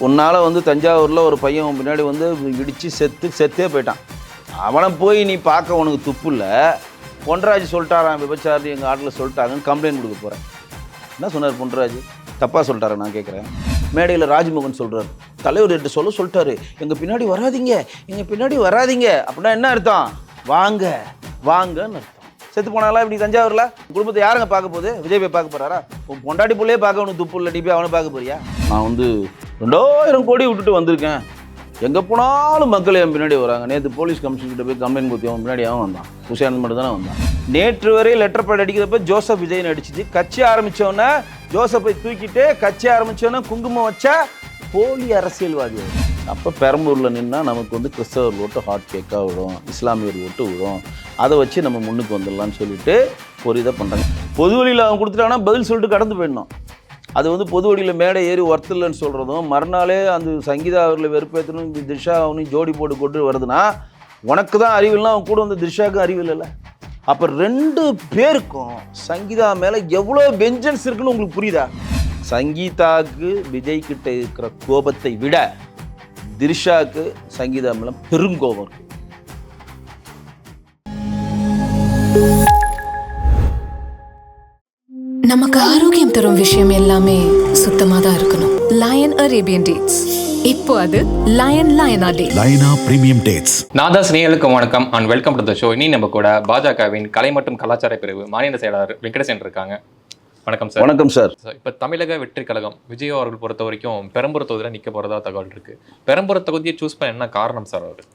உன்னால் வந்து தஞ்சாவூரில் ஒரு பையன் பின்னாடி வந்து இடித்து செத்தே போயிட்டான். அவனை போய் நீ பார்க்க உனக்கு துப்பு இல்லை. பொன்ராஜ் சொல்லிட்டாரான் விபச்சாரம் எங்கள் ஆட்டில் சொல்லிட்டாங்கன்னு கம்ப்ளைண்ட் கொடுக்க போகிறேன். என்ன சொன்னார் பொன்ராஜ்? தப்பாக சொல்லிட்டாரா? நான் கேட்குறேன். மேடையில் ராஜ்மோகன் சொல்கிறார், தலைவர் எட்டு சொல்லிட்டாரு, எங்கள் பின்னாடி வராதிங்க, எங்கள் பின்னாடி வராதிங்க. அப்படின்னா என்ன அர்த்தம்? வாங்க வாங்கன்னு அர்த்தம். செத்து போனாலாம் இப்படி தஞ்சாவூரில் குடும்பத்தை யாருங்க பார்க்க போகுது? விஜய் போய் பார்க்க போகிறாரா? உன் பொண்டாட்டி பிள்ளையே பார்க்க உனக்கு துப்பு இல்லை, நீ போய் அவனை பார்க்க போறியா? நான் வந்து 2000 கோடி விட்டுட்டு வந்திருக்கேன், எங்கே போனாலும் மக்கள் என் பின்னாடி வராங்க. நேற்று போலீஸ் கமிஷன்கிட்ட போய் கம்ப்ளைண்ட் கொடுத்து அவன் பின்னாடி அவன் வந்தான். குஷியானந்த் மட்டும் தானே வந்தான். நேற்று வரை லெட்டர் பேட் அடிக்கிறப்ப ஜோசப் விஜய் அடிச்சிச்சு. கட்சி ஆரம்பித்தோன்னே ஜோசப்பை தூக்கிட்டு கட்சி ஆரம்பித்தோன்னே குங்குமம் வச்சா போலி அரசியல்வாதி. அப்போ பெரம்பூரில் நின்னால் நமக்கு வந்து கிறிஸ்தவர் ஓட்டு ஹாட் கேக்காக விடும், இஸ்லாமியர் ஓட்டு விடும். அதை வச்சு நம்ம முன்னுக்கு வந்துடலான்னு சொல்லிட்டு ஒரு இதை பண்ணுறாங்க. பொது வழியில் அவன் கொடுத்துட்டாங்கன்னா பதில் சொல்லிட்டு கடந்து போயிடணும். அது வந்து பொது வழியில் மேடை ஏறி ஒர்த்து இல்லைன்னு சொல்கிறதும், மறுநாளே அந்த சங்கீதா அவர்களை வெறுப்பேற்றணும், திரிஷா அவனையும் ஜோடி போட்டு கொண்டு வருதுன்னா உனக்கு தான் அறிவில்னா அவன் கூட வந்து திரிஷாவுக்கு அறிவில் இல்லை. அப்போ 2 பேருக்கும் சங்கீதா மேலே எவ்வளோ வெஞ்சன்ஸ் இருக்குன்னு உங்களுக்கு புரியுதா? சங்கீதாவுக்கு விஜய் கிட்ட இருக்கிற கோபத்தை விட திரிஷாவுக்கு சங்கீதா மேலே பெருங்கோபம் இருக்கு. நமக்கு ஆரோக்கியம் தரும் விஷயம் எல்லாமே சுத்தமா தான் இருக்கணும். லயன் அரேபியன் டேட்ஸ், இப்போ அது லயனா டேட்ஸ், லயனா பிரீமியம் டேட்ஸ். நாதா ஸ்னேகளுக்கு வணக்கம் and welcome to the show. இனி நம்ம கூட பாஜகவின் கலை மற்றும் கலாச்சார பிரிவு மாநில செயலாளர் வெங்கடேசன் இருக்காங்க. வணக்கம் சார். வணக்கம் சார். இப்போ தமிழக வெற்றி கழகம் விஜய் அவர்கள் பொறுத்த வரைக்கும் பெரம்பூர் தொகுதியில் நிற்க போகிறதா தகவல் இருக்கு. பெரம்பூர் தொகுதியை சூஸ் பண்ண என்ன காரணம் சார்? அவர்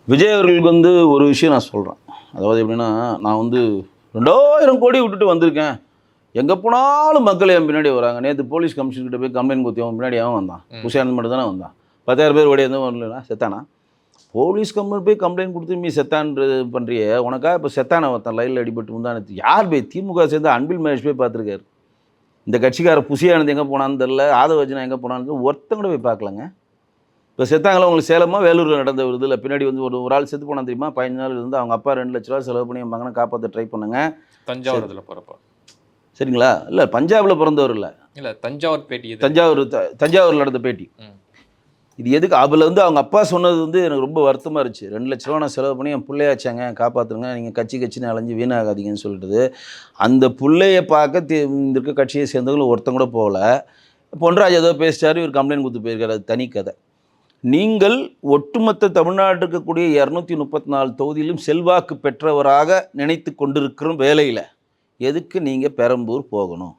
விஜய் அவர்களுக்கு வந்து ஒரு விஷயம் நான் சொல்கிறேன். அதாவது எப்படின்னா, நான் வந்து 2000 கோடி விட்டுட்டு வந்திருக்கேன், எங்கே போனாலும் மக்கள் என் பின்னாடி வராங்க. நேற்று போலீஸ் கமிஷன்கிட்ட போய் கம்ப்ளைண்ட் கொடுத்து அவன் பின்னாடி அவன் வந்தான். குஷியானந்த் மட்டும் தானே வந்தான். 10,000 பேர் ஓடி எதுவும் வரலனா செத்தானா? போலீஸ் கம்பெனி போய் கம்ப்ளைண்ட் கொடுத்து நீ செத்தான்றது பண்ணுறிய. உனக்காக இப்போ செத்தான ஒருத்தன் லைனில் அடிபட்டு முந்தானது யார் போய்? திமுக சேர்ந்து அன்பில் மகேஷ் போய் பார்த்துருக்காரு. இந்த கட்சிக்கார புசியானது எங்கே போனான்னு தெரில, ஆதவர்ஜனா எங்கே போனான்னு ஒருத்தங்க கூட போய் பார்க்கலங்க. இப்போ செத்தாங்களா உங்களுக்கு சேலமா வேலூரில் நடந்த ஒரு இதில் பின்னாடி வந்து ஒரு ஆள் செத்து போனால் தெரியுமா? 15 நாள் இருந்து அவங்க அப்பா 2 லட்ச ரூபா செலவு பண்ணி என் மகனை காப்பாற்ற ட்ரை பண்ணுங்க. தஞ்சாவூர் இதில் போகிறப்போ சரிங்களா? இல்லை பஞ்சாபில் பிறந்தவர் இல்லை தஞ்சாவூர் பேட்டி, தஞ்சாவூரில் நடந்த பேட்டி. இது எதுக்கு? அதில் வந்து அவங்க அப்பா சொன்னது வந்து எனக்கு ரொம்ப வருத்தமாக இருந்துச்சு. 2 லட்ச ரூபா நான் செலவு பண்ணி என் பிள்ளையாச்சாங்க, காப்பாற்றுங்க, நீங்கள் கட்சின்னு அலைஞ்சு வீணாகாதீங்கன்னு சொல்லிட்டு அந்த பிள்ளையை பார்க்க இருக்க கட்சியை சேர்ந்தவங்களும் ஒருத்தங்க கூட போகல. பொன்ராஜ் ஏதோ பேசிட்டாரு, இவர் கம்ப்ளைண்ட் கொடுத்து போயிருக்காரு. அது தனி கதை. நீங்கள் ஒட்டுமொத்த தமிழ்நாடு இருக்கக்கூடிய 234 தொகுதியிலும் செல்வாக்கு பெற்றவராக நினைத்து கொண்டிருக்கிற வேலையில் எதுக்கு நீங்கள் பெரம்பூர் போகணும்?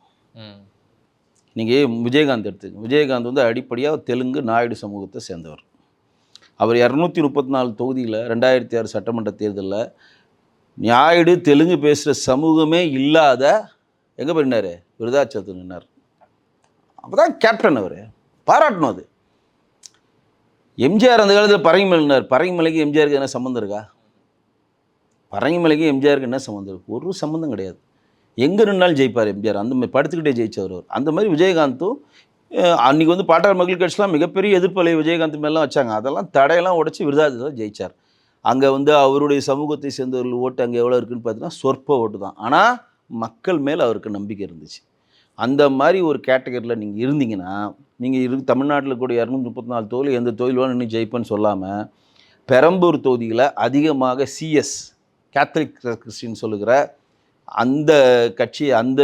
நீங்கள் விஜயகாந்த் எடுத்துங்க. விஜயகாந்த் வந்து அடிப்படையாக தெலுங்கு நாயுடு சமூகத்தை சேர்ந்தவர். அவர் 234 தொகுதியில் 2006 சட்டமன்ற தேர்தலில் நாயுடு தெலுங்கு பேசுகிற சமூகமே இல்லாத எங்கே போயினார்? விருதாச்சலத்தில் நின்னார். அப்போ தான் கேப்டன் அவர் பாராட்டணும். அது எம்ஜிஆர் அந்த காலத்தில் பரங்கிமலைனார். பரங்கிமலைக்கு எம்ஜிஆருக்கு என்ன சம்மந்தம் இருக்கா? பரங்கிமலைக்கு எம்ஜிஆருக்கு என்ன சம்மந்தம் இருக்குது? ஒரு சம்மந்தம் கிடையாது. எங்கே நின்னாலும் ஜெயிப்பார் எம்ஜிஆர். அந்த மாதிரி படுத்துக்கிட்டே ஜெயிச்சவர். அந்த மாதிரி விஜயகாந்தும் அன்றைக்கி வந்து பாட்டாளர் மக்கள் கட்சிலாம் மிகப்பெரிய எதிர்ப்பலை விஜயகாந்த் மேலாம் வச்சாங்க. அதெல்லாம் தடையெல்லாம் உடச்சி விருதாச்சலத்தில் ஜெயித்தார். அங்கே வந்து அவருடைய சமூகத்தை சேர்ந்தவர்கள் ஓட்டு அங்கே எவ்வளோ இருக்குதுன்னு பார்த்தீங்கன்னா சொற்ப ஓட்டு தான். ஆனால் மக்கள் மேலே அவருக்கு நம்பிக்கை இருந்துச்சு. அந்த மாதிரி ஒரு கேட்டகரியில் நீங்கள் இருந்தீங்கன்னா, நீங்கள் தமிழ்நாட்டில் கூட 234 தொகுதியில் எந்த தொகுதியில் இன்னும் ஜெயிப்பேன்னு சொல்லாமல் பெரம்பூர் தொகுதியில் அதிகமாக சிஎஸ் கேத்தலிக் கிறிஸ்டின் சொல்லுகிற அந்த கட்சி, அந்த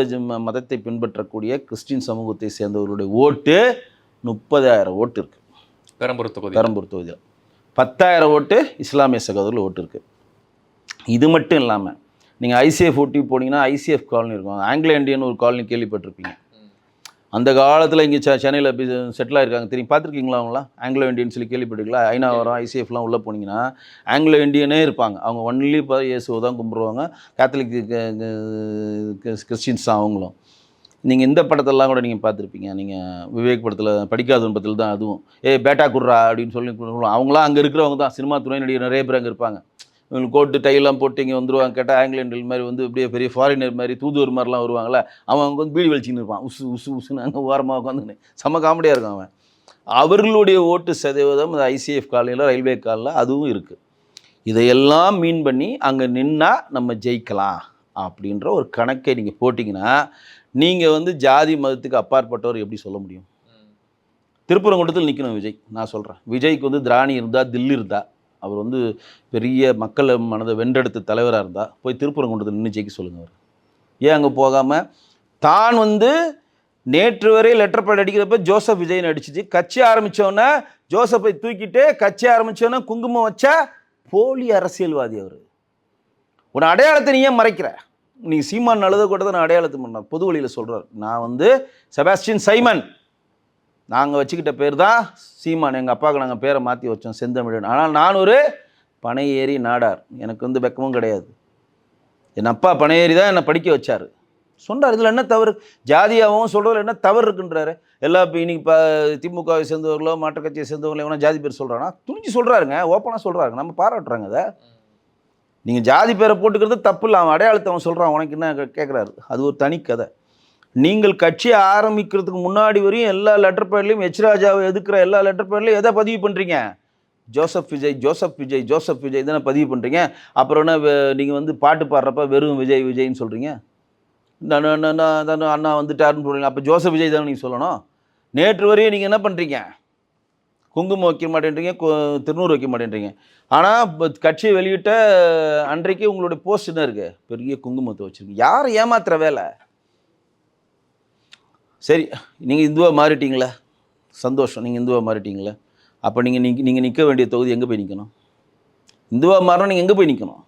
மதத்தை பின்பற்றக்கூடிய கிறிஸ்டின் சமூகத்தை சேர்ந்தவர்களுடைய ஓட்டு 30,000 ஓட்டு இருக்குது பெரம்பூர் தொகுதியில். 10,000 ஓட்டு இஸ்லாமிய சகோதரர்கள் ஓட்டு இருக்குது. இது மட்டும் இல்லாமல் நீங்கள் ஐசிஎஃப் ஓட்டி போனீங்கன்னா ஐசிஎஃப் காலனி இருக்கும். ஆங்கிலோ இண்டியன் ஒரு காலனி கேள்விப்பட்டிருப்பீங்க. அந்த காலத்தில் இங்கே சென்னையில் செட்டில் ஆகிருக்காங்க. தெரியும், பார்த்துருக்கீங்களா? அவங்களாம் ஆங்கிலோ இண்டியன் சொல்லி கேள்விப்பட்டிருக்கீங்களா? ஐநாவரம் ஐசிஎஃப்லாம் உள்ளே போனீங்கன்னா ஆங்கிலோ இண்டியனே இருப்பாங்க. அவங்க ஒன்லி இயேசுவை தான் கும்பிடுவாங்க. கேத்தலிக் கிறிஸ்டின்ஸ் தான் அவங்களும். நீங்கள் இந்த படத்தெல்லாம் கூட நீங்கள் பார்த்துருப்பீங்க. நீங்கள் விவேக் படத்தில் படிக்காத படத்தில் தான் அதுவும் பேட்டா குர்ரா அப்படின்னு சொல்லி அவங்களாம் அங்கே இருக்கிறவங்க தான். சினிமா துணை நடிகர் நிறைய பேர் அங்கே இருப்பாங்க. இவங்களுக்கு கோட்டு டையெல்லாம் போட்டு இங்கே வந்துடுவாங்க. கேட்டால் ஆங்கிலோ இண்டியன் மாதிரி வந்து இப்படியே பெரிய ஃபாரினர் மாதிரி தூதுவர் மாதிரிலாம் வருவாங்களே, அவன் வந்து பீடி வலிச்சின்னு இருப்பான். உசுன்னு அங்கே ஓரமாக உட்காந்துன்னு செம்ம காமெடியாக இருக்கும் அவன். அவர்களுடைய ஓட்டு சதவீதம் இந்த ஐசிஎஃப் காலனியில் ரயில்வே காலில் அதுவும் இருக்குது. இதையெல்லாம் மீன் பண்ணி அங்கே நின்னால் நம்ம ஜெயிக்கலாம் அப்படின்ற ஒரு கணக்கை நீங்கள் போட்டிங்கன்னா, நீங்கள் வந்து ஜாதி மதத்துக்கு அப்பாற்பட்டவர் எப்படி சொல்ல முடியும்? திருப்பரங்குன்றத்தில் நிற்கணும் விஜய். நான் சொல்கிறேன், விஜய்க்கு வந்து திராணி இருந்தால், தில்லு இருந்தால், அவர் வந்து பெரிய மக்கள் மனதை வென்றெடுத்த தலைவராக இருந்தால் போய் திருப்பரங்குன்றத்தில் நின்று ஜெயிக்க சொல்லுங்கள். அவர் ஏன் அங்கே போகாமல் தான் வந்து நேற்று வரை லெட்டர் பேட் அடிக்கிறப்ப ஜோசப் விஜய்னு அடிச்சிச்சு, கட்சி ஆரம்பித்தோன்னே ஜோசப்பை தூக்கிட்டு கட்சி ஆரம்பித்தோன்னே குங்குமம் வச்சா போலி அரசியல்வாதி அவர். உன் அடையாளத்தை நீ ஏன் மறைக்கிற? நீ சீமான் நல்லதை கூட தான் நான் அடையாளத்தை பண்ண பொது வழியில் சொல்கிறார். நான் வந்து செபாஸ்டியன் சைமன், நாங்கள் வச்சுக்கிட்ட பேர் தான் சீமான். எங்கள் அப்பாவுக்கு நாங்கள் பேரை மாற்றி வச்சோம் செந்தமிழன். ஆனால் நான் ஒரு பனை ஏறி நாடார், எனக்கு வந்து வெக்கமும் கிடையாது. என் அப்பா பனை ஏறி தான் என்னை படிக்க வச்சார் சொன்னார். இதில் என்ன தவறு? ஜாதியாகவும் சொல்கிறதுல என்ன தவறு இருக்குன்றாரு. எல்லா இப்போ இன்னைக்கு இப்போ திமுகவை சேர்ந்தவர்களோ மாற்று கட்சியை சேர்ந்தவர்களோ எவனா ஜாதி பேர் சொல்கிறானா? துணிஞ்சு சொல்கிறாருங்க, ஓப்பனாக சொல்கிறாங்க, நம்ம பாராட்டுறாங்க. அதை நீங்கள் ஜாதி பேரை போட்டுக்கிறது தப்பு இல்லை, அவன் அடையாளத்தை அவன் சொல்கிறான், உனக்கு என்ன கேட்குறாரு? அது ஒரு தனி கதை. நீங்கள் கட்சியை ஆரம்பிக்கிறதுக்கு முன்னாடி வரையும் எல்லா லெட்டர் பேட்லையும் ராஜாவை எதுக்குற எல்லா லெட்டர் பேட்லையும் எதை பதிவு பண்ணுறீங்க? Joseph Vijay, Joseph Vijay, Joseph Vijay தானே பதிவு பண்ணுறீங்க. அப்புறம் என்ன நீங்கள் வந்து பாட்டு பாடுறப்ப வெறும் விஜய் விஜய்ன்னு சொல்கிறீங்க. அண்ணா வந்துட்டாருன்னு சொல்கிறீங்க. அப்போ ஜோசப் விஜய் தானே நீங்கள் சொல்லணும். நேற்று வரையும் நீங்கள் என்ன பண்ணுறீங்க? குங்குமம் வைக்க மாட்டேன்றீங்க, திருநூறு வைக்க மாட்டேன்றீங்க. ஆனால் கட்சியை வெளியிட்ட அன்றைக்கு உங்களுடைய போஸ்ட் என்ன இருக்குது? பெரிய குங்குமத்தை வச்சுருக்கு. யாரை ஏமாத்துற வேலை? சரி, நீங்கள் இந்துவாக மாறிட்டீங்களா? சந்தோஷம், நீங்கள் இந்துவாக மாறிட்டீங்களா? அப்போ நீங்கள் நிற்க வேண்டிய தொகுதி எங்கே போய் நிற்கணும்? இந்துவாக மாறினா நீங்கள் எங்கே போய் நிற்கணும்?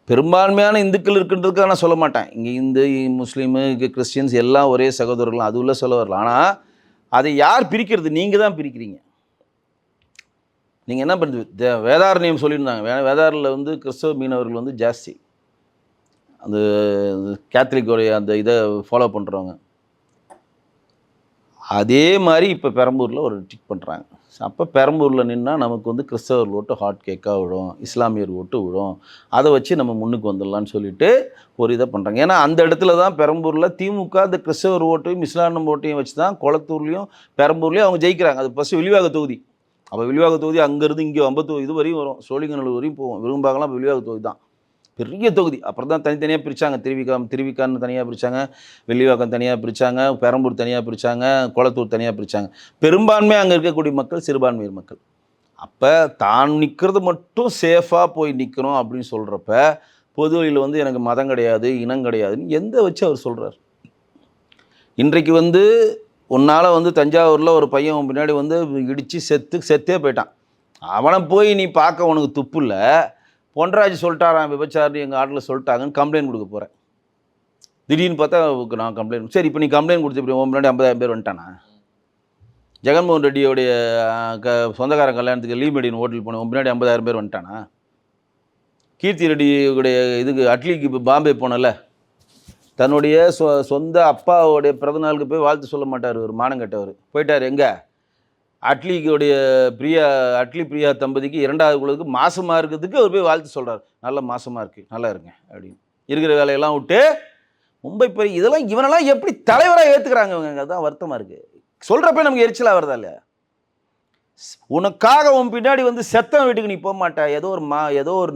பெரும்பான்மையான இந்துக்கள் இருக்குன்றதுக்காக நான் சொல்ல மாட்டேன். இங்கே இந்து, முஸ்லீமு, கிறிஸ்டியன்ஸ் எல்லாம் ஒரே சகோதரர்கள், அது உள்ள சொல்ல வரலாம். ஆனால் அதை யார் பிரிக்கிறது? நீங்கள் தான் பிரிக்கிறீங்க. நீங்கள் என்ன பண்ணுறது? வேதாரண்யம் சொல்லியிருந்தாங்க, வேதாரில் வந்து கிறிஸ்தவ மீனவர்கள் வந்து ஜாஸ்தி, அந்த கேத்தலிக்கோடைய அந்த இதை ஃபாலோ பண்ணுறவங்க. அதே மாதிரி இப்போ பெரம்பூரில் ஒரு டிக் பண்ணுறாங்க. அப்போ பெரம்பூரில் நின்னால் நமக்கு வந்து கிறிஸ்தவர் ஓட்டு ஹாட் கேக்காக விடும், இஸ்லாமியர் ஓட்டு விடும், அதை வச்சு நம்ம முன்னுக்கு வந்துடலான்னு சொல்லிட்டு ஒரு இதை பண்ணுறாங்க. ஏன்னா அந்த இடத்துல தான் பெரம்பூரில் திமுக அந்த கிறிஸ்தவர் ஓட்டையும் இஸ்லாமிய ஓட்டையும் வச்சு தான் கொளத்தூர்லேயும் பெரம்பூர்லேயும் அவங்க ஜெயிக்கிறாங்க. அது ஃபஸ்ட்டு வில்லிவாக தொகுதி. அப்போ வில்லிவாக தொகுதி அங்கேருந்து இங்கே 50 இது வரையும் வரும், சோழிங்கநல்லூர் வரையும் போவோம். விரும்பாகலாம் வில்லிவாக தொகுதி தான் பெரிய தொகுதி. அப்புறம் தான் தனித்தனியாக பிரித்தாங்க. திருவிக்கான்னு தனியாக பிரித்தாங்க, வெள்ளிவாக்கம் தனியாக பிரித்தாங்க, பெரம்பூர் தனியாக பிரித்தாங்க, கொளத்தூர் தனியாக பிரித்தாங்க. பெரும்பான்மையாக அங்கே இருக்கக்கூடிய மக்கள் சிறுபான்மையர் மக்கள். அப்போ தான் நிற்கிறது மட்டும் சேஃபாக போய் நிற்கணும் அப்படின்னு சொல்கிறப்ப பொது வழியில் வந்து எனக்கு மதம் கிடையாது, இனம் கிடையாதுன்னு எந்த வச்சு அவர் சொல்கிறார்? இன்றைக்கு வந்து உன்னால் வந்து தஞ்சாவூரில் ஒரு பையன் பின்னாடி வந்து இடித்து செத்தே போயிட்டான். அவனை போய் நீ பார்க்க உனக்கு துப்பு இல்லை. பொன்ராஜ் சொல்லிட்டாரான் விபச்சாரி எங்கள் ஆட்டில் சொல்லிட்டாங்கன்னு கம்ப்ளைண்ட் கொடுக்க போகிறேன். திடீர்னு பார்த்தா நான் கம்ப்ளைண்ட். சரி, இப்போ நீ கம்ப்ளைண்ட் கொடுத்து இப்படி முன்னாடி 50,000 பேர் வந்துட்டானா? ஜெகன்மோகன் ரெட்டியோடைய சொந்தக்காரன் கல்யாணத்துக்கு லீ மெடின் ஹோட்டல் போனேன், முன்னாடி 50,000 பேர் வந்துட்டானா? கீர்த்தி ரெட்டியுடைய இதுக்கு அட்லிக்கு இப்போ பாம்பே போனல, தன்னுடைய சொந்த அப்பாவுடைய பிறந்தநாளுக்கு போய் வாழ்த்து சொல்ல மாட்டார், ஒரு மானங்கட்டவர் போயிட்டார். எங்கே? அட்லிக்குடைய அட்லி பிரியா தம்பதிக்கு 2வது குழுக்கு மாசமாக இருக்கிறதுக்கு அவர் போய் வாழ்த்து சொல்கிறார். நல்ல மாசமாக இருக்குது, நல்லா இருங்க அப்படின்னு. இருக்கிற வேலையெல்லாம் விட்டு மும்பை போய் இதெல்லாம் இவனெல்லாம் எப்படி தலைவராக ஏற்றுக்கிறாங்க இவங்க? அதுதான் வருத்தமாக இருக்குது. சொல்கிறப்ப நமக்கு எரிச்சலாக வருதா இல்லையா? உனக்காக உன் பின்னாடி வந்து செத்தவன் வீட்டுக்கு நீ போக மாட்டா. ஏதோ ஒரு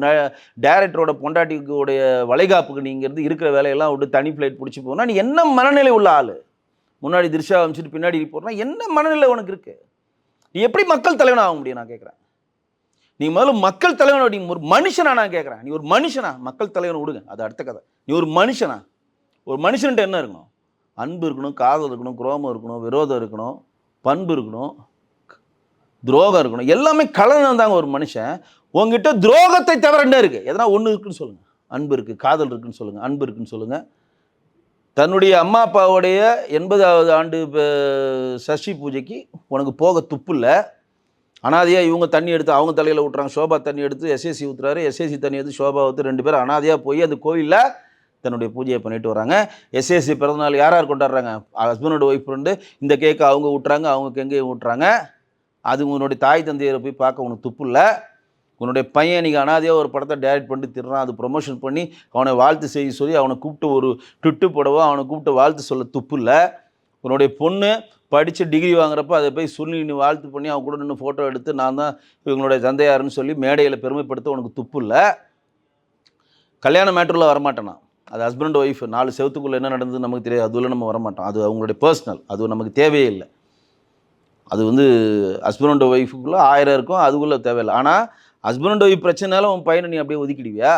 டைரக்டரோட பொண்டாட்டிக்குடைய வளைகாப்புக்கு நீங்கிறது இருக்கிற வேலையெல்லாம் விட்டு தனி ஃப்ளைட் பிடிச்சி போனால் நீ என்ன மனநிலை உள்ள ஆள்? முன்னாடி திருஷா அமைச்சிட்டு பின்னாடி போகிறனா என்ன மனநிலை உனக்கு இருக்குது? நீ எப்படி மக்கள் தலைவனாக ஆக முடியும்? நான் கேட்குறேன். நீ முதல்ல மக்கள் தலைவன். நீ ஒரு மனுஷனா? நான் கேட்குறேன், நீ ஒரு மனுஷனா? மக்கள் தலைவனை விடுங்க, அது அடுத்த கதை. நீ ஒரு மனுஷனா? ஒரு மனுஷன்ட்டு என்ன இருக்கணும்? அன்பு இருக்கணும், காதல் இருக்கணும், குரோமம் இருக்கணும், விரோதம் இருக்கணும், பண்பு இருக்கணும், துரோகம் இருக்கணும், எல்லாமே கலந்து தாங்க ஒரு மனுஷன். உங்ககிட்ட துரோகத்தை தவிர என்ன இருக்குது? எதனா ஒன்று இருக்குன்னு சொல்லுங்கள். அன்பு இருக்குது, காதல் இருக்குன்னு சொல்லுங்கள், அன்பு இருக்குன்னு சொல்லுங்கள். தன்னுடைய அம்மா அப்பாவுடைய 80வது ஆண்டு சஷ்டி பூஜைக்கு உனக்கு போக துப்பு இல்லை. அனாதையாக இவங்க தண்ணி எடுத்து அவங்க தலையில் விட்டுறாங்க. சோபா தண்ணி எடுத்து எஸ்எஸ்சி ஊற்றுறாரு, எஸ்எஸ்சி தண்ணி எடுத்து சோபா ஊற்று, 2 பேரும் அனாதையாக போய் அந்த கோயிலில் தன்னுடைய பூஜையை பண்ணிட்டு வராங்க. எஸ்எஸ்சி பிறந்தநாள் யார் கொண்டாடுறாங்க? ஹஸ்பண்டோட ஒய்ஃப் ஃப்ரெண்டு. இந்த கேக்கை அவங்க விட்டுறாங்க, அவங்க எங்கேயும் விட்டுறாங்க. அது உன்னுடைய தாய் தந்தையரை போய் பார்க்க உனக்கு துப்பு இல்லை. உன்னுடைய பையன் இன்றைக்கி அனாதையாக ஒரு படத்தை டைரக்ட் பண்ணி திடுறான், அது ப்ரொமோஷன் பண்ணி அவனை வாழ்த்து செய்ய சொல்லி அவனை கூப்பிட்டு ஒரு ட்விட்டு போடவோ அவனை கூப்பிட்டு வாழ்த்து சொல்ல துப்பு இல்லை. உன்னுடைய பொண்ணு படித்து டிகிரி வாங்குறப்ப அதை போய் சொல்லி நீ வாழ்த்து பண்ணி அவன் கூட நின்று ஃபோட்டோ எடுத்து நான் தான் இவங்களுடைய தந்தையாருன்னு சொல்லி மேடையில் பெருமைப்படுத்த உனக்கு துப்பு இல்லை. கல்யாண மேட்டரில் வரமாட்டேனா? அது ஹஸ்பண்ட் ஒய்ஃப் 4 செவத்துக்குள்ளே என்ன நடந்தது நமக்கு தெரியாது, அதுவில் நம்ம வரமாட்டோம். அது அவங்களுடைய பர்சனல், அது நமக்கு தேவையே இல்லை. அது வந்து ஹஸ்பண்ட் அண்ட் ஒய்ஃபுக்குள்ளே 1000 இருக்கும், அதுக்குள்ளே தேவையில்லை. ஆனால் ஹஸ்பண்ட் அண்ட் ஒய்ஃப் பிரச்சனைனால உன் பையனை நீ அப்படியே ஒதுக்கிடுவியா?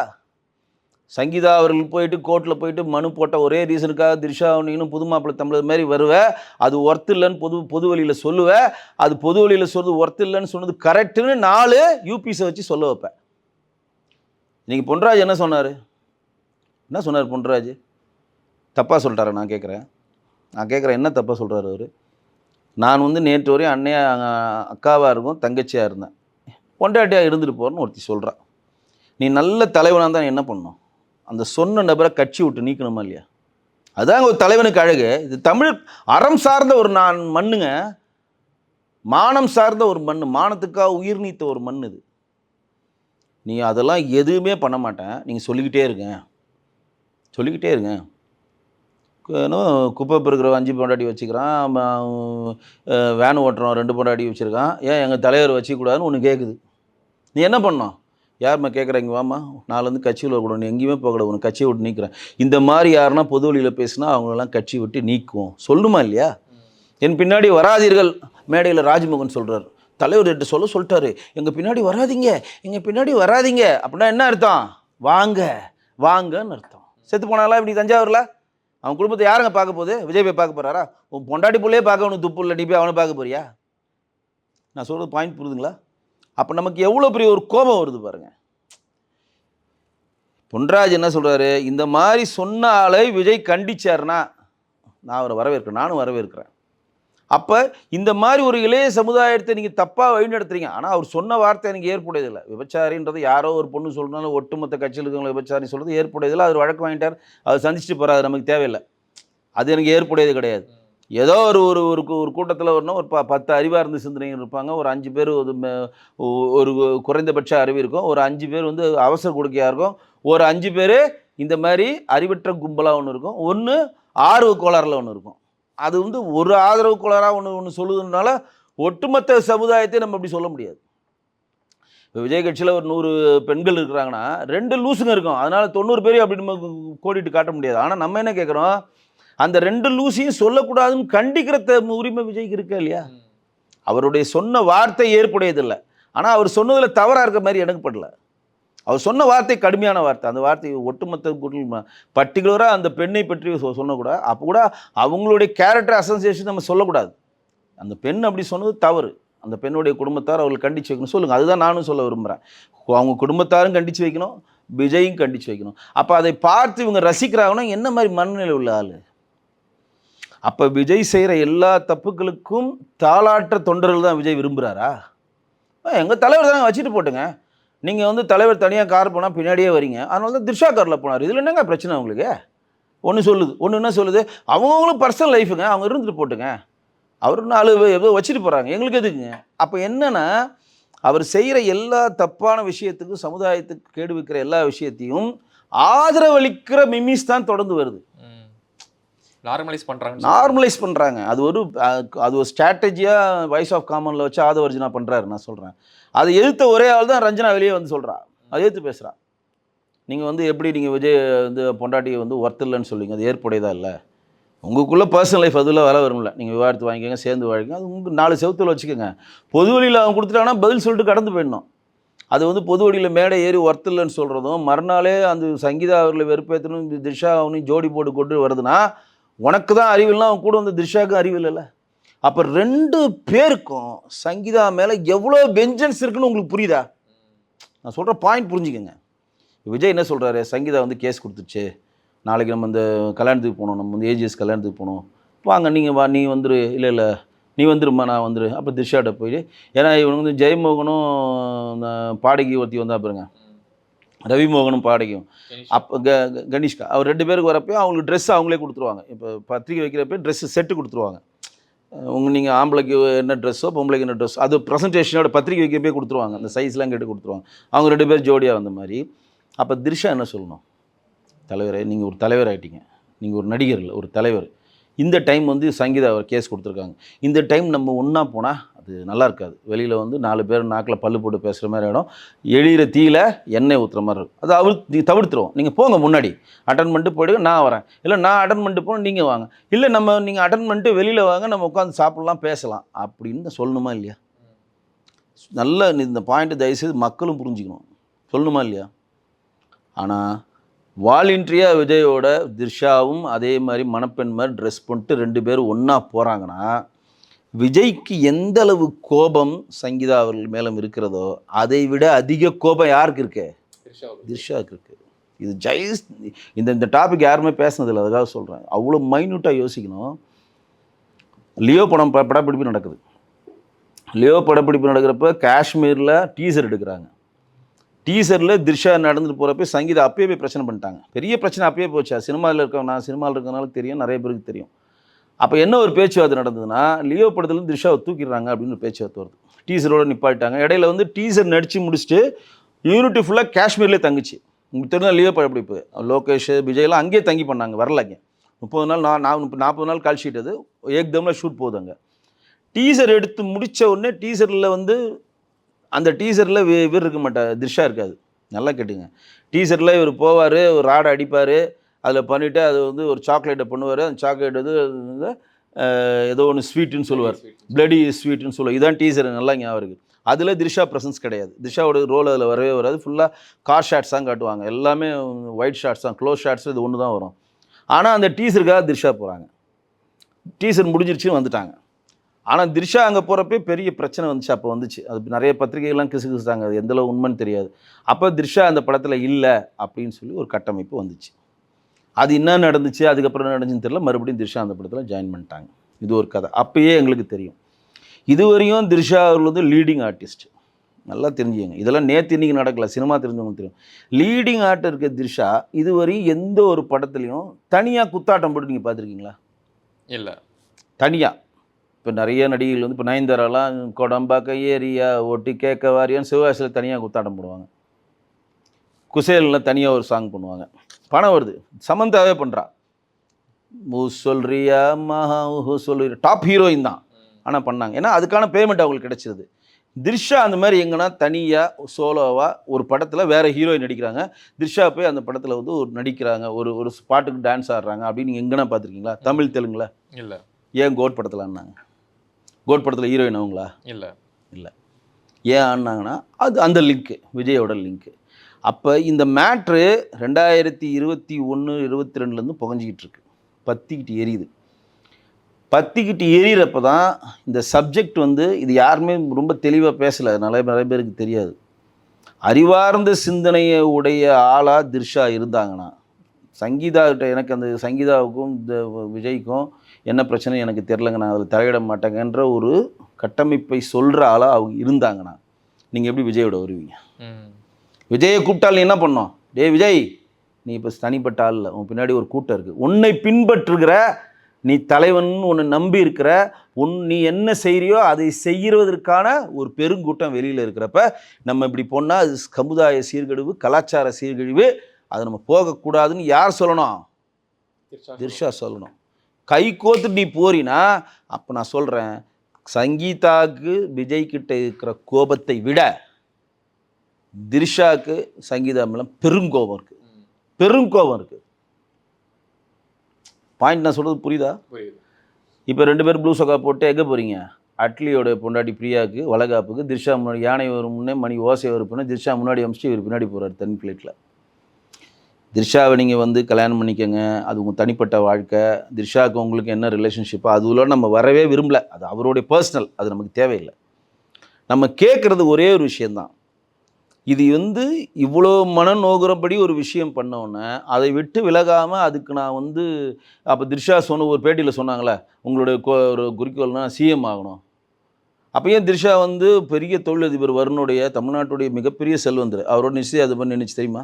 சங்கீதா அவர்கள் போயிட்டு கோர்ட்டில் போயிட்டு மனு போட்ட ஒரே ரீசனுக்காக திரிஷா நீனும் புது மாப்பிள்ளை தமிழர் மாதிரி வருவ, அது ஒர்த்து இல்லைன்னு பொது வழியில் சொல்லுவ, அது பொது வழியில் சொல்கிறது ஒர்த்து இல்லைன்னு சொன்னது கரெக்டுன்னு 4 யூபிஸை வச்சு சொல்ல வைப்பேன். நீங்கள் பொன்ராஜ் என்ன சொன்னார்? என்ன சொன்னார் பொன்ராஜ்? தப்பாக சொல்லிட்டாரா? நான் கேட்குறேன் என்ன தப்பாக சொல்கிறாரு அவர்? நான் வந்து நேற்று வரையும் அண்ணையா அக்காவாக இருக்கும், தங்கச்சியாக இருந்தேன், பொண்டாட்டியாக இருந்துட்டு போகிறேன்னு ஒருத்தி சொல்கிறான். நீ நல்ல தலைவனாக தான் என்ன பண்ணணும்? அந்த சொன்ன நபரை கட்சி விட்டு நீக்கணுமா இல்லையா? அதுதான் ஒரு தலைவனுக்கு அழகு. இது தமிழ் அறம் சார்ந்த ஒரு மண்ணுங்க, மானம் சார்ந்த ஒரு மண், மானத்துக்காக உயிர் நீத்த ஒரு மண் இது. நீ அதெல்லாம் எதுவுமே பண்ண மாட்டேன், நீங்கள் சொல்லிக்கிட்டே இருங்க. குப்பை பெருக்கிற 5 பொண்டாட்டி வச்சுக்கிறான், வேன் ஓட்டுறோம் 2 பொண்டாட்டி வச்சுருக்கான், ஏன் எங்கள் தலைவர் வச்சுக்கூடாதுன்னு ஒன்று கேட்குது. நீ என்ன பண்ணணும்? யாரும்மா கேட்குறாங்க, வாம்மா நாலேருந்து கட்சியில் கூட நீ எங்கேயுமே போகக்கூடாது, உனக்கு கட்சியை விட்டு நீக்கிறேன். இந்த மாதிரி யாருன்னா பொது வழியில் பேசுனா அவங்களெல்லாம் கட்சி விட்டு நீக்குவோம் சொல்லணுமா இல்லையா? என் பின்னாடி வராதீர்கள் மேடையில் ராஜ்மோகன் சொல்கிறார், தலைவர் எட்டு சொல்லிட்டாரு, எங்கள் பின்னாடி வராதீங்க அப்படின்னா என்ன அர்த்தம்? வாங்கன்னு அர்த்தம். செத்து போனாலாம் இப்படி தஞ்சாவூரில் அவன் குடும்பத்தை யாருங்க பார்க்க போகுது? விஜய் போய் பார்க்க போகிறாரா? உன் பொண்டாட்டி பிள்ளையே பார்க்க அவனுக்கு துப்பு இல்லை, நீ போய் அவனை பார்க்க போறியா? நான் சொல்கிறது பாயிண்ட் புரியுதுங்களா? அப்போ நமக்கு எவ்வளோ பெரிய ஒரு கோபம் வருது பாருங்கள். பொன்ராஜ் என்ன சொல்கிறாரு? இந்த மாதிரி சொன்ன ஆளை விஜய் கண்டிச்சார்னா நான் அவரை வரவேற்கிறேன், நானும் வரவேற்கிறேன். அப்போ இந்த மாதிரி ஒரு இளைய சமுதாயத்தை நீங்கள் தப்பாக வழிநடத்துறீங்க. ஆனால் அவர் சொன்ன வார்த்தை எனக்கு ஏற்புடையதில்லை. விபச்சாரின்றது யாரோ ஒரு பொண்ணு சொல்கிறனால ஒட்டுமொத்த கட்சியில் இருக்கவங்களை விபச்சாரி சொல்கிறது ஏற்புடையதில்லை. அவர் வழக்கு வாங்கிட்டார், அவர் சந்திச்சுட்டு போகிறார், நமக்கு தேவையில்லை, அது எனக்கு ஏற்புடையது கிடையாது. ஏதோ ஒரு கூட்டத்தில் வரணும், ஒரு 10 அறிவார்ந்த சிந்தனைகள் இருப்பாங்க, ஒரு 5 பேர் ஒரு குறைந்தபட்ச அறிவு இருக்கும், ஒரு 5 பேர் வந்து அவசர கொடுக்கையாக இருக்கும், ஒரு 5 பேர் இந்த மாதிரி அறிவற்ற கும்பலாக ஒன்று இருக்கும், ஒன்று ஆர்வ கோளாறில் ஒன்று இருக்கும். அது வந்து ஒரு ஆதரவு கோளாறாக ஒன்று சொல்லுதுனால ஒட்டுமொத்த சமுதாயத்தை நம்ம அப்படி சொல்ல முடியாது. இப்போ விஜய் கட்சியில் ஒரு 100 பெண்கள் இருக்கிறாங்கன்னா 2 லூசுங்க இருக்கும், அதனால் 90 பேரையும் அப்படி நம்ம கோடிட்டு காட்ட முடியாது. ஆனால் நம்ம என்ன கேட்குறோம்? அந்த 2 லூசியும் சொல்லக்கூடாதுன்னு கண்டிக்கிற உரிமை விஜய்க்கு இருக்கா இல்லையா? அவருடைய சொன்ன வார்த்தை ஏற்புடையதில்லை, ஆனால் அவர் சொன்னதில் தவறாக இருக்க மாதிரி எனக்கு படல. அவர் சொன்ன வார்த்தை கடுமையான வார்த்தை, அந்த வார்த்தை ஒட்டுமொத்த பர்டிகுலராக அந்த பெண்ணை பற்றி சொல்லக்கூடாது. அப்போ கூட அவங்களுடைய கேரக்டர் அசோசியேஷன் நம்ம சொல்லக்கூடாது. அந்த பெண் அப்படி சொன்னது தவறு, அந்த பெண்ணுடைய குடும்பத்தார் அவர்கள் கண்டித்து வைக்கணும் சொல்லுங்கள். அதுதான் நானும் சொல்ல விரும்புகிறேன். அவங்க குடும்பத்தாரும் கண்டித்து வைக்கணும், விஜயும் கண்டித்து வைக்கணும். அப்போ அதை பார்த்து இவங்க ரசிக்கிறாங்கன்னா என்ன மாதிரி மனநிலை உள்ள ஆள்? அப்போ விஜய் செய்கிற எல்லா தப்புக்களுக்கும் தாளாற்ற தொண்டர்கள் தான் விஜய் விரும்புகிறாரா? எங்கள் தலைவர் தானே வச்சுட்டு போட்டுங்க, நீங்கள் வந்து தலைவர் தனியாக கார் போனால் பின்னாடியே வரீங்க, அதனால தான் திரிஷா காரில் போனார், இதில் என்னங்க பிரச்சனை உங்களுக்கு? ஒன்று சொல்லுது, ஒன்று என்ன சொல்லுது, அவங்களும் பர்சனல் லைஃபுங்க, அவங்க இருந்துட்டு போட்டுங்க, அவர் 4 ஏதோ வச்சுட்டு போகிறாங்க, எங்களுக்கு எதுக்குங்க? அப்போ என்னென்னா அவர் செய்கிற எல்லா தப்பான விஷயத்துக்கும், சமுதாயத்துக்கு கேடு வைக்கிற எல்லா விஷயத்தையும் ஆதரவளிக்கிற மிமிஸ் தான் தொடர்ந்து வருது. நார்மலைஸ் பண்ணுறாங்க. அது ஒரு ஸ்ட்ராட்டஜியாக வாய்ஸ் ஆஃப் காமனில் வச்சு ஆதவர்ஜனா பண்ணுறாரு. நான் சொல்கிறேன், அதை எதிர்த்த ஒரே ஆள் தான் ரஞ்சனா வெளியே வந்து சொல்கிறா, அதை எதிர்த்து பேசுகிறா. நீங்கள் வந்து எப்படி நீங்கள் விஜய் வந்து பொண்டாட்டியை வந்து ஒர்த் இல்லைன்னு சொல்லுவீங்க? அது ஏற்புடையதா இல்லை? உங்களுக்குள்ளே பர்சனல் லைஃப் அதில் வேலை வரும்ல, நீங்கள் விவாதத்து வாங்கிக்கோங்க, சேர்ந்து வாழ்க்கை, அது உங்களுக்கு 4 செவத்தில் வச்சுக்கோங்க. பொது வழியில் அவங்க கொடுத்துட்டாங்கன்னா பதில் சொல்லிட்டு கடந்து போயிடணும். அது வந்து பொது வழியில் மேடை ஏறி ஒர்த் இல்லைன்னு சொல்கிறதும், மறுநாளே அந்த சங்கீதா அவர்களை வெறுப்பேற்றணும், திரிஷா அவனையும் ஜோடி போட்டு கொண்டு வருதுன்னா உனக்கு தான் அறிவில்லைனா அவன் கூட வந்து திரிஷாவுக்கும் அறிவு இல்லைல்ல. அப்போ 2 பேருக்கும் சங்கீதா மேலே எவ்வளோ வெஞ்சன்ஸ் இருக்குன்னு உங்களுக்கு புரியுதா? நான் சொல்கிற பாயிண்ட் புரிஞ்சுக்கோங்க. விஜய் என்ன சொல்கிறாரு? சங்கீதா வந்து கேஸ் கொடுத்துச்சு, நாளைக்கு நம்ம இந்த கல்யாணத்துக்கு போகணும், நம்ம வந்து ஏஜிஎஸ் கல்யாணத்துக்கு போகணும், வாங்க நீங்கள் வா, நீ வந்துரு, இல்லை நீ வந்துருமா, நான் வந்துரு. அப்போ திரிஷாட்ட போய், ஏன்னா இவனுக்கு வந்து ஜெயமோகனும் பாடகி ஒருத்தி வந்தா பாருங்க, ரவிமோகனும் பாடகியும், அப்போ கணேஷ்கா, அவர் 2 பேருக்கு வரப்போ அவங்களுக்கு ட்ரெஸ் அவங்களே கொடுத்துருவாங்க. இப்போ பத்திரிக்கை வைக்கிறப்ப ட்ரெஸ்ஸு செட்டு கொடுத்துருவாங்க. நீங்கள் ஆம்பளைக்கு என்ன ட்ரெஸ்ஸோ பொம்பளைக்கு என்ன ட்ரெஸ்ஸோ அது ப்ரெசன்டேஷனோட பத்திரிக்கை வைக்கிறப்பே கொடுத்துருவாங்க, அந்த சைஸ்லாம் கேட்டு கொடுத்துருவாங்க. அவங்க 2 பேர் ஜோடியாக வந்த மாதிரி. அப்போ திரிஷா என்ன சொல்லணும்? தலைவரே, நீங்கள் ஒரு தலைவர் ஆகிட்டீங்க, நீங்கள் ஒரு நடிகர் இல்லை, ஒரு தலைவர். இந்த டைம் வந்து சங்கீதா அவர் கேஸ் கொடுத்துருக்காங்க, இந்த டைம் நம்ம ஒன்றா போனால் அது அது நல்லா இருக்காது. வெளியில் வந்து 4 பேர் நாக்கில் பல்லு போட்டு பேசுகிற மாதிரி இடம், எரியிற தீயில எண்ணெய் ஊற்றுற மாதிரி இருக்கும். அது தவிர்த்துருவோம். நீங்கள் போங்க, முன்னாடி அட்டன் பண்ணிட்டு போய்டுங்க, நான் வரேன். இல்லை நான் அட்டன் பண்ணிட்டு போகிறேன், நீங்கள் வாங்க. இல்லை நீங்கள் அட்டன் பண்ணிட்டு வெளியில் வாங்க, நம்ம உட்காந்து சாப்பிட்லாம், பேசலாம் அப்படின்னு சொல்லணுமா இல்லையா? நல்ல இந்த பாயிண்ட்டு தயவுசெய்து மக்களும் புரிஞ்சுக்கணும். சொல்லணுமா இல்லையா? ஆனால் வாலண்டரியாக விஜயோட திரிஷாவும் அதே மாதிரி மணப்பெண் மாதிரி ட்ரெஸ் பண்ணிட்டு 2 பேரும் ஒன்றா போகிறாங்கன்னா, விஜய்க்கு எந்த அளவு கோபம் சங்கீதா அவர்கள் மேலும் இருக்கிறதோ அதை விட அதிக கோபம் யாருக்கு இருக்கு? திரிஷாவுக்கு இருக்கு. இது இந்த டாபிக் யாருமே பேசுனதில்லை, அதுக்காக சொல்கிறேன். அவ்வளோ மைன்யூட்டாக யோசிக்கணும். லியோ படம் படப்பிடிப்பு நடக்குது. லியோ படப்பிடிப்பு நடக்கிறப்ப காஷ்மீரில் டீசர் எடுக்கிறாங்க. டீசரில் திரிஷா நடந்துட்டு போகிறப்ப சங்கீதா அப்பயே போய் பிரச்சனை பண்ணிட்டாங்க. பெரிய பிரச்சனை அப்பயே போச்சு. சினிமாவில் நான் சினிமாவில் இருக்கிறதுனால தெரியும், நிறைய பேருக்கு தெரியும். அப்போ என்ன ஒரு பேச்சுவார்த்தை நடந்ததுன்னா, லியோ படத்துலேருந்து திரிஷாவை தூக்கிடுறாங்க அப்படின்னு ஒரு பேச்சுவார்த்தை வருது. டீசரோடு நிப்பாட்டாங்க. இடையில வந்து டீசர் நடித்து முடிச்சுட்டு யூனிட்டி ஃபுல்லாக காஷ்மீர்லேயே தங்குச்சு. உங்களுக்கு தெரிஞ்ச லியோ படப்பிடிப்பு லோகேஷ் விஜய்லாம் அங்கேயே தங்கி பண்ணாங்க, வரலங்க. 30 நாள் நான் 40 நாள் கால் ஷீட். அது ஏக்தமில் ஷூட் போகுது. அங்கே டீசர் எடுத்து முடித்த உடனே டீசரில் வந்து அந்த டீசரில் இவர் இருக்க மாட்டார், திரிஷா இருக்காது. நல்லா கேட்டுங்க. டீசரில் இவர் போவார், ஒரு ராடை அடிப்பார், அதில் பண்ணிவிட்டு அது வந்து ஒரு சாக்லேட்டை பண்ணுவார். அந்த சாக்லேட் வந்து ஏதோ ஒன்று ஸ்வீட்டுன்னு சொல்லுவார், பிளடி ஸ்வீட்டுன்னு சொல்லுவார். இதுதான் டீசர், நல்லா ஞாபகம் இருக்குது. அதில் திரிஷா ப்ரெசன்ஸ் கிடையாது. திரிஷாவோட ரோல் அதில் வரவே வராது. ஃபுல்லாக கார் ஷாட்ஸ் தான் காட்டுவாங்க, எல்லாமே ஒயிட் ஷாட்ஸ் தான், க்ளோஸ் ஷாட்ஸ் இது ஒன்று தான் வரும். ஆனால் அந்த டீசருக்காக திரிஷா போகிறாங்க. டீசர் முடிஞ்சிருச்சுன்னு வந்துட்டாங்க. ஆனால் திரிஷா அங்கே போகிறப்பே பெரிய பிரச்சனை வந்துச்சு. அப்போ வந்துச்சு, அது நிறைய பத்திரிகைகள்லாம் கிசுகிசுட்டாங்க, அது எந்தளவு உண்மைன்னு தெரியாது. அப்போ திரிஷா அந்த படத்தில் இல்லை அப்படின்னு சொல்லி ஒரு கட்டமைப்பு வந்துச்சு. அது என்ன நடந்துச்சு, அதுக்கப்புறம் என்ன நடந்துச்சுன்னு தெரியல. மறுபடியும் திரிஷா அந்த படத்தில் ஜாயின் பண்ணிட்டாங்க. இது ஒரு கதை, அப்பயே எங்களுக்கு தெரியும். இதுவரையும் திரிஷா அவர்கள் வந்து லீடிங் ஆர்டிஸ்ட், நல்லா தெரிஞ்சுங்க. இதெல்லாம் நேற்று இன்றைக்கி நடக்கல, சினிமா தெரிஞ்சவங்க தெரியும். லீடிங் ஆர்டர் இருக்க திரிஷா இதுவரையும் எந்த ஒரு படத்துலையும் தனியாக குத்தாட்டம் போட்டு நீங்கள் பார்த்துருக்கீங்களா? இல்லை. தனியாக இப்போ நிறைய நடிகைகள் வந்து இப்போ நயன்தாராலாம் கொடம்பாக்க ஏரியா ஒட்டி கேட்க வாரியான்னு சிவகாசியில் தனியாக குத்தாட்டம் போடுவாங்க. குசேலில் தனியாக ஒரு சாங் பண்ணுவாங்க. பணம் வருது, சமந்தாவே பண்ணுறா. சொல்றியா மஹா சொல்றியா, டாப் ஹீரோயின் தான். ஆனால் பண்ணாங்க, ஏன்னா அதுக்கான பேமெண்ட் அவங்களுக்கு கிடைச்சிருது. திரிஷா அந்த மாதிரி எங்கன்னா தனியாக சோலோவாக ஒரு படத்தில் வேறு ஹீரோயின் நடிக்கிறாங்க, திரிஷா போய் அந்த படத்தில் வந்து ஒரு நடிக்கிறாங்க, ஒரு பாட்டுக்கு டான்ஸ் ஆடுறாங்க அப்படின்னு நீங்கள் எங்கன்னா பார்த்துருக்கீங்களா? தமிழ் தெலுங்குல இல்லை. ஏன் கோட் படத்தில் ஆடினாங்க? கோட் படத்தில் ஹீரோயின் அவங்களா? இல்லை. ஏன் ஆடினாங்கன்னா அது அந்த லிங்க்கு, விஜயோட லிங்க்கு. அப்போ இந்த மேட்ரு 2021 22 புகஞ்சிக்கிட்டு இருக்கு, பற்றிக்கிட்டு எரியுது. பற்றிக்கிட்டு எரியிறப்ப தான் இந்த சப்ஜெக்ட் வந்து இது யாருமே ரொம்ப தெளிவாக பேசலை, நிறைய பேருக்கு தெரியாது. அறிவார்ந்த சிந்தனையை உடைய ஆளாக திரிஷா இருந்தாங்கன்னா, சங்கீதாக்கிட்ட எனக்கு அந்த சங்கீதாவுக்கும் இந்த விஜய்க்கும் என்ன பிரச்சனை எனக்கு தெரிலங்க, நான் அதில் தலையிட மாட்டேங்கன்ற ஒரு கட்டமைப்பை சொல்கிற ஆளாக அவங்க இருந்தாங்கன்னா, நீங்கள் எப்படி விஜயோட வருவீங்க? விஜயை கூப்பிட்டால் நீ என்ன பண்ணோம்? டே விஜய், நீ இப்போ தனிப்பட்ட ஆள் இல்லை, உன் பின்னாடி ஒரு கூட்டம் இருக்குது, உன்னை பின்பற்றுகிற, நீ தலைவன் உன்னை நம்பி இருக்கிற, நீ என்ன செய்கிறியோ அதை செய்கிறதற்கான ஒரு பெருங்கூட்டம் வெளியில் இருக்கிறப்ப நம்ம இப்படி போனால் அது சமுதாய சீர்கழிவு, கலாச்சார சீர்கழிவு, அது நம்ம போகக்கூடாதுன்னு யார் சொல்லணும்? திரிஷா சொல்லணும். கை கோத்துட்டு நீ போறினா, அப்போ நான் சொல்கிறேன், சங்கீதாவுக்கு விஜய்கிட்ட இருக்கிற கோபத்தை விட திரிஷாவுக்கு சங்கீதா மேலே பெருங்கோபம் இருக்குது, பெருங்கோபம் இருக்குது. பாயிண்ட் நான் சொல்கிறது புரியுதா? இப்போ 2 பேர் ப்ளூ சொக்கா போட்டு எங்கே போகிறீங்க? அட்லியோட பொண்டாட்டி பிரியாவுக்கு வளகாப்புக்கு. திரிஷா முன்னாடி யானை வரும் முன்னே மணி ஓசை வருப்புன்னு திரிஷா முன்னாடி அமிச்சிட்டு இவர் பின்னாடி போகிறார் தனி ஃப்ளைட்டில். திரிஷாவை நீங்கள் வந்து கல்யாணம் பண்ணிக்கோங்க, அது உங்கள் தனிப்பட்ட வாழ்க்கை. திரிஷாவுக்கு உங்களுக்கு என்ன ரிலேஷன்ஷிப்போ அதுல நம்ம வரவே விரும்பலை, அது அவருடைய பர்சனல், அது நமக்கு தேவையில்லை. நம்ம கேட்குறது ஒரே ஒரு விஷயந்தான், இது வந்து இவ்வளோ மனநோகுறபடி ஒரு விஷயம் பண்ணோன்னே அதை விட்டு விலகாமல் அதுக்கு நான் வந்து அப்போ திரிஷா சொன்ன ஒரு பேட்டியில் சொன்னாங்களே, உங்களுடைய ஒரு குறிக்கோள்னா சிஎம் ஆகணும். அப்போ ஏன் திரிஷா வந்து பெரிய தொழிலதிபர் வருணுடைய தமிழ்நாட்டுடைய மிகப்பெரிய செல்வந்தர், அவரோட நிச்சயம் பண்ணி நினச்சி தெரியுமா?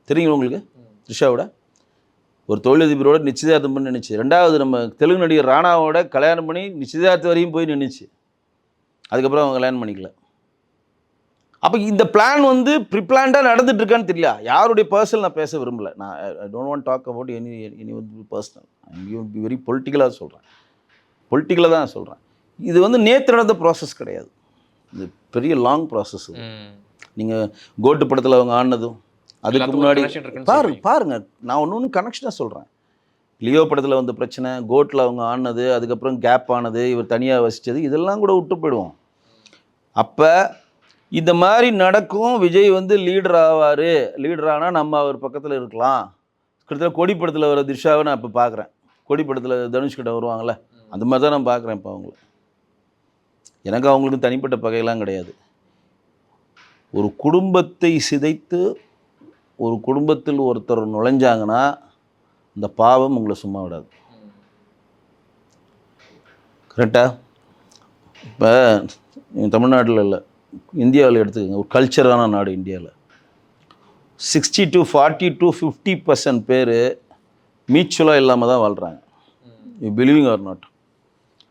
தெரியுங்களா உங்களுக்கு? திரிஷாவோட ஒரு தொழிலதிபரோட நிச்சயதார்த்தம் பண்ணி நினைச்சு. 2வது நம்ம தெலுங்கு நடிகர் ராணாவோட கல்யாணம் பண்ணி நிச்சயதார்த்தம் வரையும் போய் நின்றுச்சு. அதுக்கப்புறம் அவங்க கல்யாணம் பண்ணிக்கல. அப்போ இந்த பிளான் வந்து ப்ரிப்ளான்டாக நடந்துட்டு இருக்கான்னு தெரியல. யாருடைய பர்சனல் நான் பேச விரும்பலை. நான் I don't want talk about any personal. I be very பொலிட்டிக்கலாக சொல்கிறேன், பொலிட்டிக்கலாக தான் சொல்கிறேன். இது வந்து நேற்று நடந்த ப்ராசஸ் கிடையாது, இது பெரிய லாங் ப்ராசஸ். நீங்கள் கோட்டு படத்தில் அவங்க ஆடினதும் அதுக்கு முன்னாடி பாருங்க, நான் ஒன்று கனெக்ஷனாக சொல்கிறேன். லியோ படத்தில் வந்த பிரச்சனை, கோட்டில் அவங்க ஆடினது, அதுக்கப்புறம் கேப் ஆனது, இவர் தனியாக வசித்தது, இதெல்லாம் கூட விட்டு போயிடுவோம். அப்போ இந்த மாதிரி நடக்கும். விஜய் வந்து லீடர் ஆவார், லீடர் ஆனால் நம்ம அவர் பக்கத்தில் இருக்கலாம். கிட்டத்தட்ட கொடி படத்தில் வர திஷாவை நான் இப்போ பார்க்குறேன். கொடி படத்தில் தனுஷ்கிட்ட வருவாங்கள்ல, அந்த மாதிரி தான் நான் பார்க்குறேன் இப்போ அவங்கள. எனக்கு அவங்களுக்கு தனிப்பட்ட பகையெல்லாம் கிடையாது. ஒரு குடும்பத்தை சிதைத்து ஒரு குடும்பத்தில் ஒருத்தர் நுழைஞ்சாங்கன்னா இந்த பாவம் உங்களை சும்மா விடாது. கரெக்டாக? இப்போ தமிழ்நாட்டில் இல்லை, இந்தியாவில் எடுத்துக்கோங்க, ஒரு கல்ச்சரான நாடு இந்தியாவில். 60 to 40 to 50% பேர் மியூச்சுவலாக இல்லாமல் தான் வாழ்கிறாங்க. You believing or not.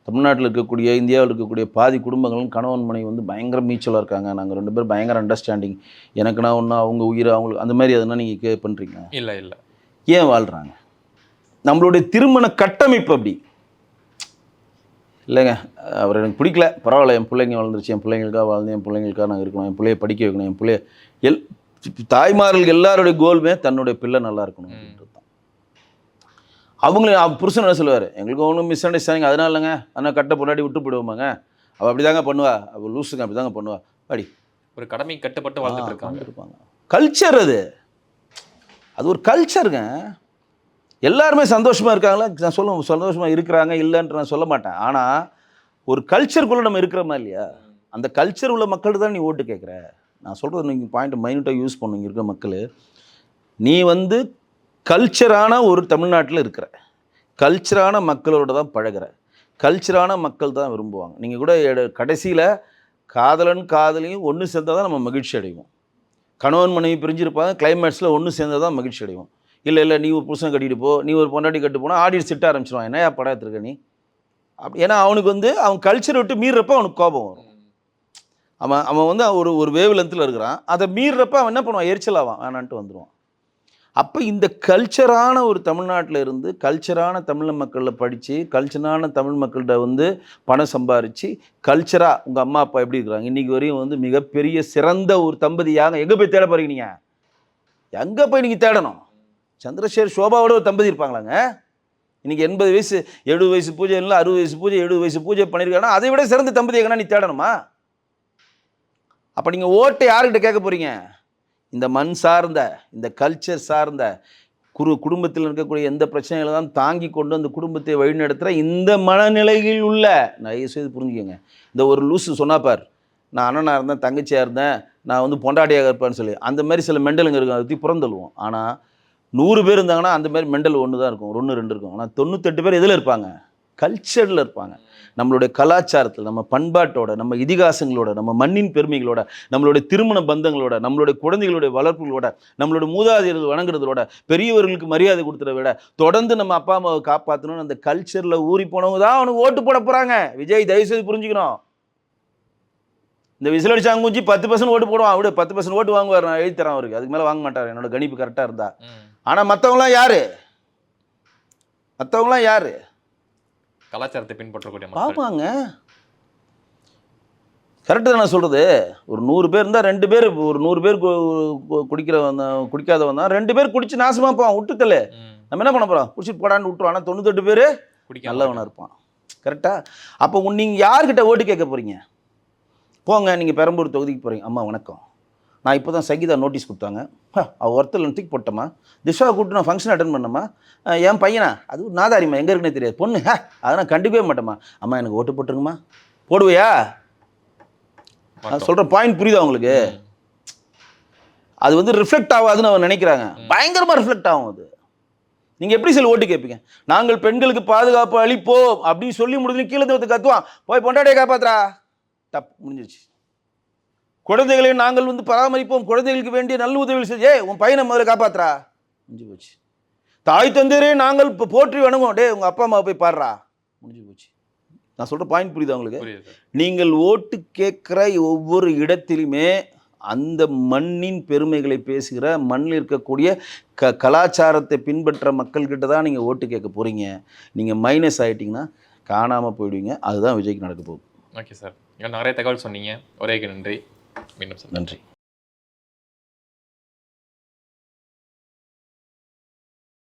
தமிழ்நாட்டில் இருக்கக்கூடிய, இந்தியாவில் இருக்கக்கூடிய பாதி குடும்பங்களும் கணவன் மனைவி வந்து பயங்கர மியூச்சுவலாக இருக்காங்க. நாங்கள் 2 பேர் பயங்கர அண்டர்ஸ்டாண்டிங், எனக்கு நான் ஒன்றா அவங்க உயிரை அவங்களுக்கு, அந்த மாதிரி அதனால் நீங்கள் பண்ணுறீங்க? இல்லை இல்லை. ஏன் வாழ்கிறாங்க? நம்மளுடைய திருமண கட்டமைப்பு அப்படி இல்லைங்க. அவர் எனக்கு பிடிக்கல, பரவாயில்ல, என் பிள்ளைங்க வளர்ந்துருச்சு, என் பிள்ளைங்களுக்காக வாழ்ந்து, என் பிள்ளைங்களுக்காக நாங்கள் இருக்கணும், என் பிள்ளைய படிக்க வைக்கணும், என் பிள்ளைய தாய்மார்கள் எல்லாருடைய கோலுமே தன்னுடைய பிள்ளை நல்லா இருக்கணும் அப்படின்றது தான். அவங்களும் புருஷன் என்ன சொல்லுவார், எங்களுக்கு ஒன்றும் மிஸ் அண்டர்ஸ்டாண்டிங், அதனால இல்லைங்க, ஆனால் கட்ட பொண்டாட்டி விட்டு போயிடுவோமாங்க, அவள் அப்படி தாங்க பண்ணுவா, அவள் லூஸுங்க அப்படி தாங்க பண்ணுவா, அப்படி ஒரு கடமை கட்டுப்பட்டு வாழ்ந்துட்டு இருப்பாங்க. கல்ச்சர் அது ஒரு கல்ச்சருங்க. எல்லாருமே சந்தோஷமாக இருக்காங்களா? நான் சந்தோஷமாக இருக்கிறாங்க இல்லைன்ற நான் சொல்ல மாட்டேன். ஆனால் ஒரு கல்ச்சருக்குள்ளே நம்ம இருக்கிறோமா இல்லையா? அந்த கல்ச்சர் உள்ள மக்கள்கிட்ட தான் நீ ஓட்டு கேட்குற. நான் சொல்கிறது நீங்கள் பாயிண்ட் மைனூட்டாக யூஸ் பண்ணுங்க. இருக்கிற மக்கள், நீ வந்து கல்ச்சரான ஒரு தமிழ்நாட்டில் இருக்கிற, கல்ச்சரான மக்களோட தான் பழகிற, கல்ச்சரான மக்கள் தான் விரும்புவாங்க. நீங்கள் கூட கடைசியில் காதலன் காதலியும் ஒன்று சேர்ந்தால் தான் நம்ம மகிழ்ச்சி அடைவோம். கணவன் மனைவி பிரிஞ்சிருப்பாங்க, கிளைமேக்ஸில் ஒன்று சேர்ந்தால் தான் மகிழ்ச்சி அடைவோம். இல்லை நீ ஒரு புருஷன் கட்டிட்டு போ, நீ ஒரு பொண்டாட்டி கட்டு போனால் ஆடியன்ஸ் திட்ட ஆரம்பிச்சிடுவான், என்னையா படம் எடுத்துருக்க நீ அப்படி. ஏன்னா அவனுக்கு வந்து அவன் கல்ச்சரை விட்டு மீறப்போ அவனுக்கு கோபம் வரும். அவன் வந்து ஒரு வேவ் லென்த்தில் இருக்கிறான், அதை மீறப்ப அவன் என்ன பண்ணுவான், எரிச்சலாவான், வேணான்ட்டு வந்துடுவான். அப்போ இந்த கல்ச்சரான ஒரு தமிழ்நாட்டில் இருந்து கல்ச்சரான தமிழ் மக்களில் படித்து கல்ச்சரான தமிழ் மக்கள்கிட்ட வந்து பணம் சம்பாரித்து கல்ச்சராக உங்கள் அம்மா அப்பா எப்படி இருக்கிறாங்க இன்றைக்கி வரையும் வந்து மிகப்பெரிய சிறந்த ஒரு தம்பதியாக எங்கே போய் தேட போகிறீங்க? நீங்கள் எங்கே போய் நீங்கள் தேடணும்? சந்திரசேகர் சோபாவோட ஒரு தம்பதி இருப்பாங்களாங்க. இன்றைக்கி 80 வயசு 70 வயசு பூஜை இல்லை, 60 வயசு பூஜை 70 வயசு பூஜை பண்ணியிருக்காங்கன்னா அதை விட சிறந்த தம்பதி எங்கன்னா நீ தேடணுமா? அப்போ நீங்கள் ஓட்டை யாருக்கிட்ட கேட்க போகிறீங்க? இந்த மண் சார்ந்த, இந்த கல்ச்சர் சார்ந்த குடும்பத்தில் இருக்கக்கூடிய எந்த பிரச்சனைகளை தான் தாங்கி கொண்டு அந்த குடும்பத்தை வழிநடத்துகிற இந்த மனநிலையில் உள்ள, நான் செய்து புரிஞ்சுக்கங்க. இந்த ஒரு லூஸு சொன்னாப்பார், நான் அண்ணனாக இருந்தேன், தங்கச்சியாக இருந்தேன், நான் வந்து பொண்டாட்டியாக இருப்பேன்னு சொல்லி, அந்த மாதிரி சில மெண்டலுங்க இருக்கும், அதை பற்றி புறந்தள்ளுவோம். ஆனால் 100 பேர் இருந்தாங்கன்னா அந்த மாதிரி மெண்டல் 1 தான் இருக்கும், 1 2 இருக்கும். ஆனால் 98 பேர் எதில் இருப்பாங்க? கல்ச்சரில் இருப்பாங்க. நம்மளுடைய கலாச்சாரத்தில், நம்ம பண்பாட்டோட, நம்ம இதிகாசங்களோட, நம்ம மண்ணின் பெருமைகளோட, நம்மளுடைய திருமண பந்தங்களோட, நம்மளுடைய குழந்தைகளுடைய வளர்ப்புகளோட, நம்மளுடைய மூதாதையர்கள் வணங்குறதோட, பெரியவர்களுக்கு மரியாதை கொடுத்துறத விட தொடர்ந்து நம்ம அப்பா அம்மாவை காப்பாற்றணும்னு அந்த கல்ச்சரில் ஊறி போனவங்க தான் அவனுக்கு ஓட்டு போட போகிறாங்க. விஜய் தயவுசெய்து புரிஞ்சுக்கணும். இந்த விசில் அடிச்சாங்க குஞ்சு 10% ஓட்டு போடுவான், அவரு 10% ஓட்டு வாங்குவார், நான் எழுதி தரேன் அவருக்கு, அதுக்கு மேலே வாங்க மாட்டார், என்னோட கணிப்பு கரெக்டாக இருந்தா. ஆனால் மற்றவங்களாம் யாரு? மற்றவங்களாம் யாரு? கலாச்சாரத்தை பின்பற்றக்கூடிய. ஆமாங்க, கரெக்டு தான் நான் சொல்கிறது. ஒரு 100 பேர் இருந்தால் 2 பேர், ஒரு 100 பேர் குடிக்காதவன் தான் 2 பேர் குடிச்சு நாசமாக போவான். விட்டுத்தல நம்ம என்ன பண்ண போகிறோம்? குடிச்சிட்டு போடான்னு விட்டுருவோம். ஆனால் 98 பேர் நல்லவனாக இருப்பான். கரெக்டாக? அப்போ நீங்கள் யார்கிட்ட ஓட்டு கேட்க போகிறீங்க? போங்க, நீங்கள் பெரம்பூர் தொகுதிக்கு போகிறீங்க. அம்மா வணக்கம், நான் இப்போ தான் சங்கீதா நோட்டீஸ் கொடுத்தாங்க, அவள் ஒருத்தர் தூக்கி போட்டோமா, திஷாவை கூப்பிட்டு நான் ஃபங்க்ஷன் அட்டன் பண்ணம்மா, என் பையனா அது நாதாரிம்மா, எங்கே இருக்குன்னே தெரியாது, பொண்ணு அதை நான் கண்டுக்கவே மாட்டேம்மா, அம்மா எனக்கு ஓட்டு போட்டுருங்கம்மா. போடுவையா? சொல்கிற பாயிண்ட் புரியுதா உங்களுக்கு? அது வந்து ரிஃப்ளெக்ட் ஆகாதுன்னு அவன் நினைக்கிறாங்க. பயங்கரமாக ரிஃப்ளெக்ட் ஆகும் அது. நீங்கள் எப்படி சில ஓட்டு கேட்பீங்க? நாங்கள் பெண்களுக்கு பாதுகாப்பு அளிப்போம் அப்படின்னு சொல்லி முடிஞ்சு கீழே தவிர்த்து கத்துவான், போய் பொண்டாட்டியை காப்பாத்துறா, தப்பு முடிஞ்சிருச்சு. குழந்தைகளை நாங்கள் வந்து பராமரிப்போம், குழந்தைகளுக்கு வேண்டிய நல்ல உதவிகள் செஞ்சு, உன் பையனை முதல்ல காப்பாத்துறா, முடிஞ்சு போச்சு. தாய் தந்தையரே நாங்கள் இப்போ போற்றி வணங்குவோம், டே உங்கள் அப்பா அம்மாவை போய் பாடுறா, முடிஞ்சு போச்சு. நான் சொல்கிற பாயிண்ட் புரியுதா உங்களுக்கு? நீங்கள் ஓட்டு கேட்குற ஒவ்வொரு இடத்திலுமே அந்த மண்ணின் பெருமைகளை பேசுகிற, மண்ணில் இருக்கக்கூடிய கலாச்சாரத்தை பின்பற்ற மக்கள்கிட்ட தான் நீங்கள் ஓட்டு கேட்க போகிறீங்க. நீங்கள் மைனஸ் ஆகிட்டிங்கன்னா காணாமல் போயிடுவீங்க. அதுதான் விஜய்க்கு நடக்க போகுது. ஓகே சார், நிறைய தகவல் சொன்னீங்க. ஒரே நன்றி. மீண்டும் சார். நன்றி.